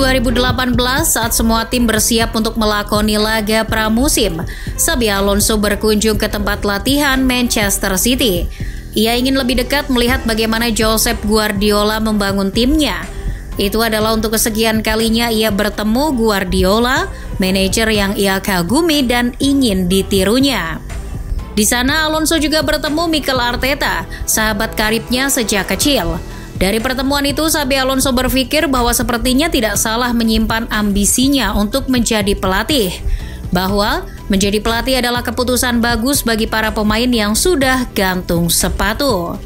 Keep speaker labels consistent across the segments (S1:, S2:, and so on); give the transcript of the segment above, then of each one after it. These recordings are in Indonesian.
S1: 2018 saat semua tim bersiap untuk melakoni laga pramusim, Xabi Alonso berkunjung ke tempat latihan Manchester City. Ia ingin lebih dekat melihat bagaimana Josep Guardiola membangun timnya. Itu adalah untuk kesekian kalinya ia bertemu Guardiola, manajer yang ia kagumi dan ingin ditirunya. Di sana Alonso juga bertemu Mikel Arteta, sahabat karibnya sejak kecil. Dari pertemuan itu, Xabi Alonso berpikir bahwa sepertinya tidak salah menyimpan ambisinya untuk menjadi pelatih. Bahwa menjadi pelatih adalah keputusan bagus bagi para pemain yang sudah gantung sepatu.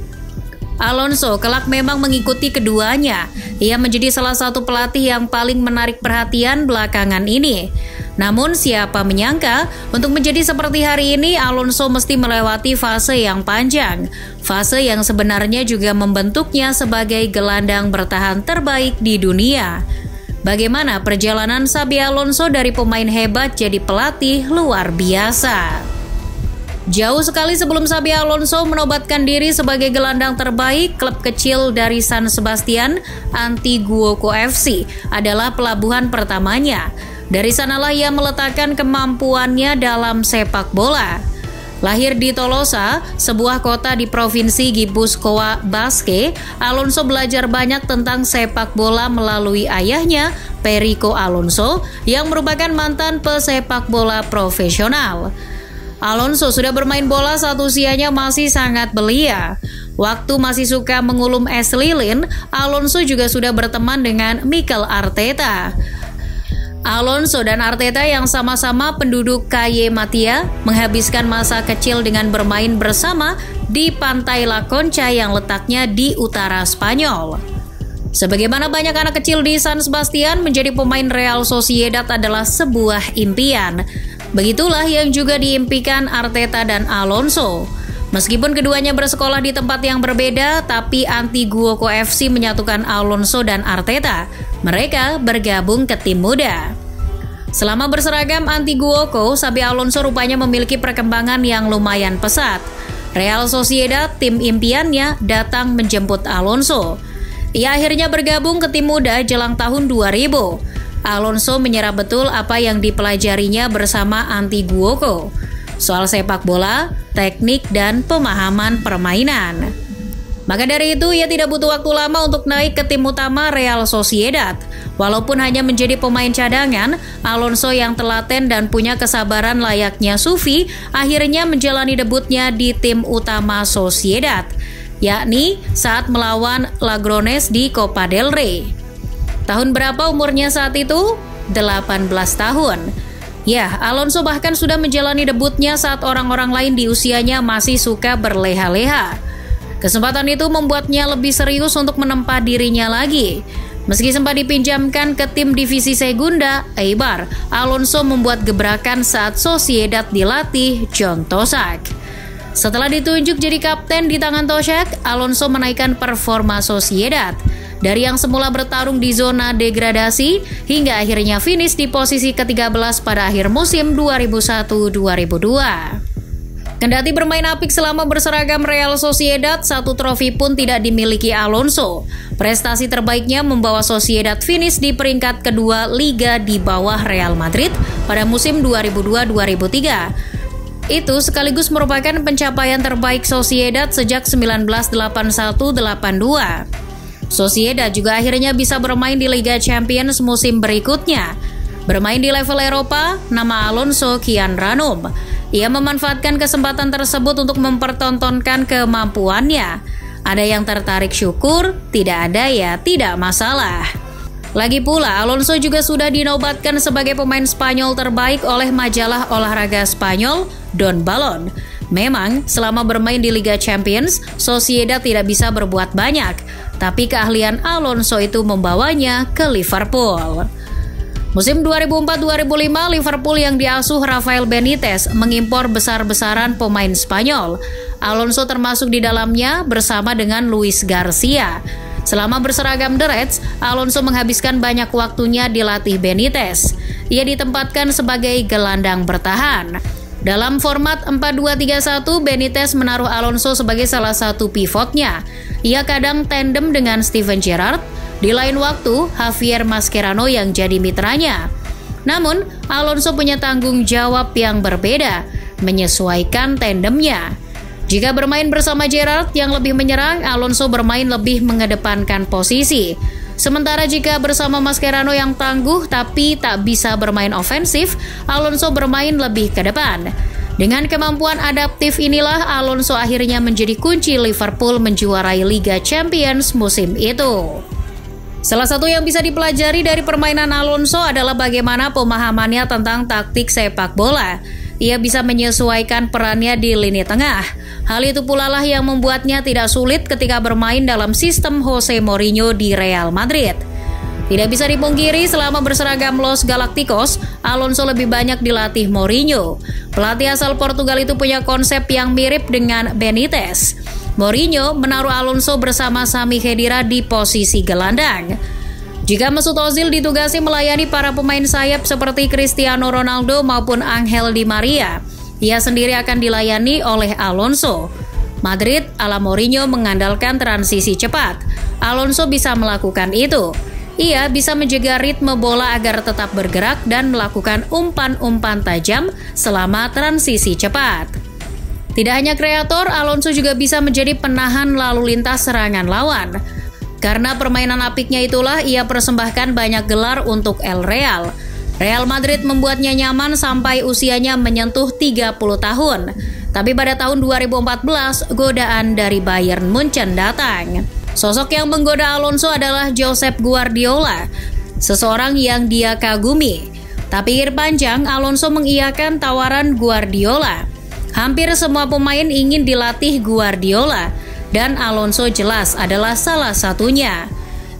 S1: Alonso kelak memang mengikuti keduanya. Ia menjadi salah satu pelatih yang paling menarik perhatian belakangan ini. Namun siapa menyangka untuk menjadi seperti hari ini Alonso mesti melewati fase yang panjang. Fase yang sebenarnya juga membentuknya sebagai gelandang bertahan terbaik di dunia. Bagaimana perjalanan Xabi Alonso dari pemain hebat jadi pelatih luar biasa? Jauh sekali sebelum Xabi Alonso menobatkan diri sebagai gelandang terbaik, klub kecil dari San Sebastian, Antiguoco FC, adalah pelabuhan pertamanya. Dari sanalah ia meletakkan kemampuannya dalam sepak bola. Lahir di Tolosa, sebuah kota di provinsi Gipuzkoa Basque, Alonso belajar banyak tentang sepak bola melalui ayahnya, Perico Alonso, yang merupakan mantan pesepak bola profesional. Alonso sudah bermain bola saat usianya masih sangat belia. Waktu masih suka mengulum es lilin, Alonso juga sudah berteman dengan Mikel Arteta. Alonso dan Arteta yang sama-sama penduduk Calle Matia menghabiskan masa kecil dengan bermain bersama di Pantai La Concha yang letaknya di utara Spanyol. Sebagaimana banyak anak kecil di San Sebastian, menjadi pemain Real Sociedad adalah sebuah impian. Begitulah yang juga diimpikan Arteta dan Alonso. Meskipun keduanya bersekolah di tempat yang berbeda, tapi Antiguoco FC menyatukan Alonso dan Arteta. Mereka bergabung ke tim muda. Selama berseragam Antiguoco, Xabi Alonso rupanya memiliki perkembangan yang lumayan pesat. Real Sociedad, tim impiannya, datang menjemput Alonso. Ia akhirnya bergabung ke tim muda jelang tahun 2000. Alonso menyerap betul apa yang dipelajarinya bersama Antiguoco. Soal sepak bola, teknik, dan pemahaman permainan. Maka dari itu, ia tidak butuh waktu lama untuk naik ke tim utama Real Sociedad. Walaupun hanya menjadi pemain cadangan, Alonso yang telaten dan punya kesabaran layaknya Sufi, akhirnya menjalani debutnya di tim utama Sociedad, yakni saat melawan Logroñés di Copa del Rey. Tahun berapa umurnya saat itu? 18 tahun. Ya, Alonso bahkan sudah menjalani debutnya saat orang-orang lain di usianya masih suka berleha-leha. Kesempatan itu membuatnya lebih serius untuk menempa dirinya lagi. Meski sempat dipinjamkan ke tim divisi Segunda, Eibar, Alonso membuat gebrakan saat Sociedad dilatih John Tosak. Setelah ditunjuk jadi kapten di tangan Tosak, Alonso menaikkan performa Sociedad. Dari yang semula bertarung di zona degradasi, hingga akhirnya finish di posisi ke-13 pada akhir musim 2001-2002. Kendati bermain apik selama berseragam Real Sociedad, satu trofi pun tidak dimiliki Alonso. Prestasi terbaiknya membawa Sociedad finish di peringkat kedua Liga di bawah Real Madrid pada musim 2002-2003. Itu sekaligus merupakan pencapaian terbaik Sociedad sejak 1981-82. Sociedad juga akhirnya bisa bermain di Liga Champions musim berikutnya. Bermain di level Eropa, nama Alonso kian ranum. Ia memanfaatkan kesempatan tersebut untuk mempertontonkan kemampuannya. Ada yang tertarik syukur, tidak ada ya tidak masalah. Lagi pula, Alonso juga sudah dinobatkan sebagai pemain Spanyol terbaik oleh majalah olahraga Spanyol, Don Balon. Memang, selama bermain di Liga Champions, Sociedad tidak bisa berbuat banyak, tapi keahlian Alonso itu membawanya ke Liverpool. Musim 2004-2005, Liverpool yang diasuh Rafael Benitez mengimpor besar-besaran pemain Spanyol. Alonso termasuk di dalamnya bersama dengan Luis Garcia. Selama berseragam The Reds, Alonso menghabiskan banyak waktunya dilatih Benitez. Ia ditempatkan sebagai gelandang bertahan. Dalam format 4-2-3-1, Benitez menaruh Alonso sebagai salah satu pivotnya. Ia kadang tandem dengan Steven Gerrard, Di lain waktu, Javier Mascherano yang jadi mitranya. Namun, Alonso punya tanggung jawab yang berbeda, menyesuaikan tandemnya. Jika bermain bersama Gerrard yang lebih menyerang, Alonso bermain lebih mengedepankan posisi. Sementara jika bersama Mascherano yang tangguh tapi tak bisa bermain ofensif, Alonso bermain lebih ke depan. Dengan kemampuan adaptif inilah Alonso akhirnya menjadi kunci Liverpool menjuarai Liga Champions musim itu. Salah satu yang bisa dipelajari dari permainan Alonso adalah bagaimana pemahamannya tentang taktik sepak bola. Ia bisa menyesuaikan perannya di lini tengah. Hal itu pula lah yang membuatnya tidak sulit ketika bermain dalam sistem Jose Mourinho di Real Madrid. Tidak bisa dipungkiri selama berseragam Los Galacticos, Alonso lebih banyak dilatih Mourinho. Pelatih asal Portugal itu punya konsep yang mirip dengan Benitez. Mourinho menaruh Alonso bersama Sami Khedira di posisi gelandang. Jika Mesut Ozil ditugasi melayani para pemain sayap seperti Cristiano Ronaldo maupun Angel Di Maria, ia sendiri akan dilayani oleh Alonso. Madrid ala Mourinho mengandalkan transisi cepat. Alonso bisa melakukan itu. Ia bisa menjaga ritme bola agar tetap bergerak dan melakukan umpan-umpan tajam selama transisi cepat. Tidak hanya kreator, Alonso juga bisa menjadi penahan lalu lintas serangan lawan. Karena permainan apiknya itulah ia persembahkan banyak gelar untuk El Real. Real Madrid membuatnya nyaman sampai usianya menyentuh 30 tahun. Tapi pada tahun 2014, godaan dari Bayern Munchen datang. Sosok yang menggoda Alonso adalah Josep Guardiola, seseorang yang dia kagumi. Tapi pikir panjang, Alonso mengiyakan tawaran Guardiola. Hampir semua pemain ingin dilatih Guardiola, dan Alonso jelas adalah salah satunya.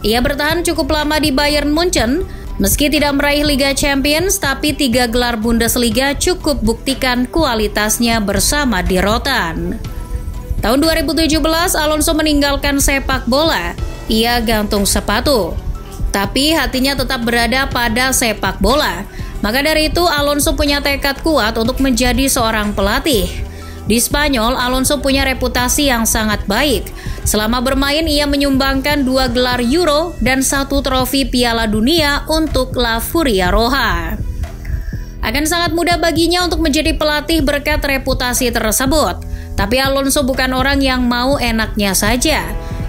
S1: Ia bertahan cukup lama di Bayern Munchen, meski tidak meraih Liga Champions, tapi 3 gelar Bundesliga cukup buktikan kualitasnya bersama di Rotan. Tahun 2017, Alonso meninggalkan sepak bola. Ia gantung sepatu. Tapi hatinya tetap berada pada sepak bola. Maka dari itu, Alonso punya tekad kuat untuk menjadi seorang pelatih. Di Spanyol, Alonso punya reputasi yang sangat baik. Selama bermain, ia menyumbangkan 2 gelar Euro dan 1 trofi Piala Dunia untuk La Furia Roja. Akan sangat mudah baginya untuk menjadi pelatih berkat reputasi tersebut. Tapi Alonso bukan orang yang mau enaknya saja.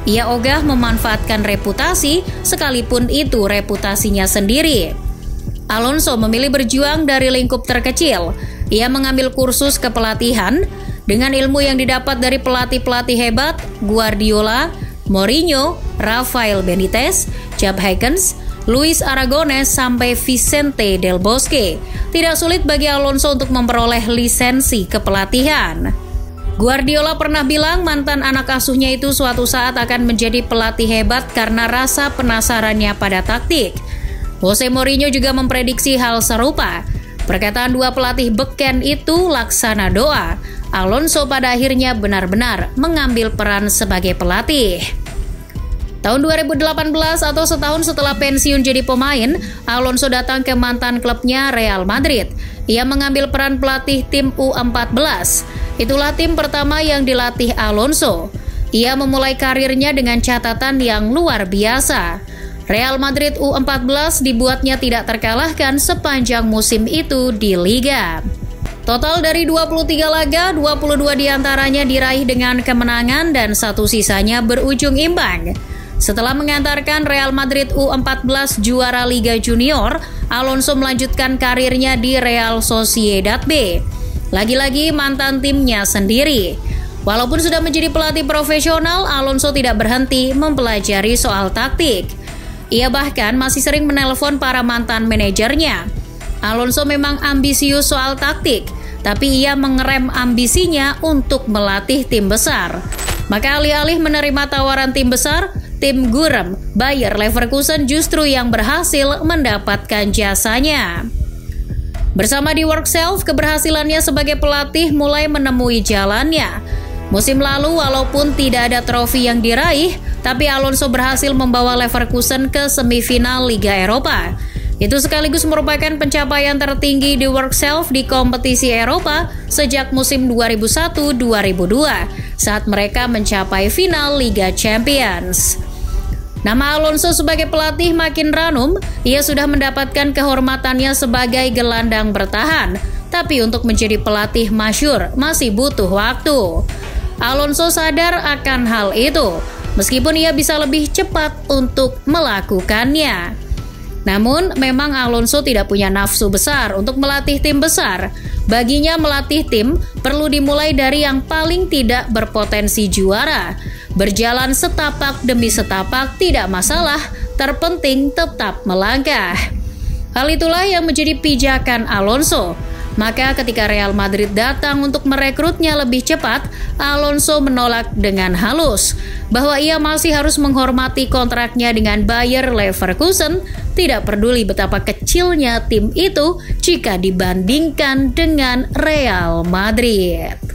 S1: Ia ogah memanfaatkan reputasi, sekalipun itu reputasinya sendiri. Alonso memilih berjuang dari lingkup terkecil. Ia mengambil kursus kepelatihan dengan ilmu yang didapat dari pelatih-pelatih hebat Guardiola, Mourinho, Rafael Benitez, Jupp Heynckes, Luis Aragonés sampai Vicente Del Bosque. Tidak sulit bagi Alonso untuk memperoleh lisensi kepelatihan. Guardiola pernah bilang mantan anak asuhnya itu suatu saat akan menjadi pelatih hebat karena rasa penasarannya pada taktik. Jose Mourinho juga memprediksi hal serupa. Perkataan dua pelatih beken itu laksana doa. Alonso pada akhirnya benar-benar mengambil peran sebagai pelatih. Tahun 2018 atau setahun setelah pensiun jadi pemain, Alonso datang ke mantan klubnya Real Madrid. Ia mengambil peran pelatih tim U14. Itulah tim pertama yang dilatih Alonso. Ia memulai karirnya dengan catatan yang luar biasa. Real Madrid U14 dibuatnya tidak terkalahkan sepanjang musim itu di Liga. Total dari 23 laga, 22 diantaranya diraih dengan kemenangan dan 1 sisanya berujung imbang. Setelah mengantarkan Real Madrid U14 juara Liga Junior, Alonso melanjutkan karirnya di Real Sociedad B. Lagi-lagi mantan timnya sendiri. Walaupun sudah menjadi pelatih profesional, Alonso tidak berhenti mempelajari soal taktik. Ia bahkan masih sering menelpon para mantan manajernya. Alonso memang ambisius soal taktik, tapi ia mengerem ambisinya untuk melatih tim besar. Maka alih-alih menerima tawaran tim besar, tim gurem Bayer Leverkusen justru yang berhasil mendapatkan jasanya. Bersama di Workself, keberhasilannya sebagai pelatih mulai menemui jalannya. Musim lalu, walaupun tidak ada trofi yang diraih, tapi Alonso berhasil membawa Leverkusen ke semifinal Liga Eropa. Itu sekaligus merupakan pencapaian tertinggi di Workself di kompetisi Eropa sejak musim 2001-2002, saat mereka mencapai final Liga Champions. Nama Alonso sebagai pelatih makin ranum, ia sudah mendapatkan kehormatannya sebagai gelandang bertahan, tapi untuk menjadi pelatih masyhur masih butuh waktu. Alonso sadar akan hal itu, meskipun ia bisa lebih cepat untuk melakukannya. Namun, memang Alonso tidak punya nafsu besar untuk melatih tim besar. Baginya melatih tim perlu dimulai dari yang paling tidak berpotensi juara. Berjalan setapak demi setapak tidak masalah, terpenting tetap melangkah. Hal itulah yang menjadi pijakan Alonso. Maka ketika Real Madrid datang untuk merekrutnya lebih cepat, Alonso menolak dengan halus bahwa ia masih harus menghormati kontraknya dengan Bayer Leverkusen, tidak peduli betapa kecilnya tim itu jika dibandingkan dengan Real Madrid.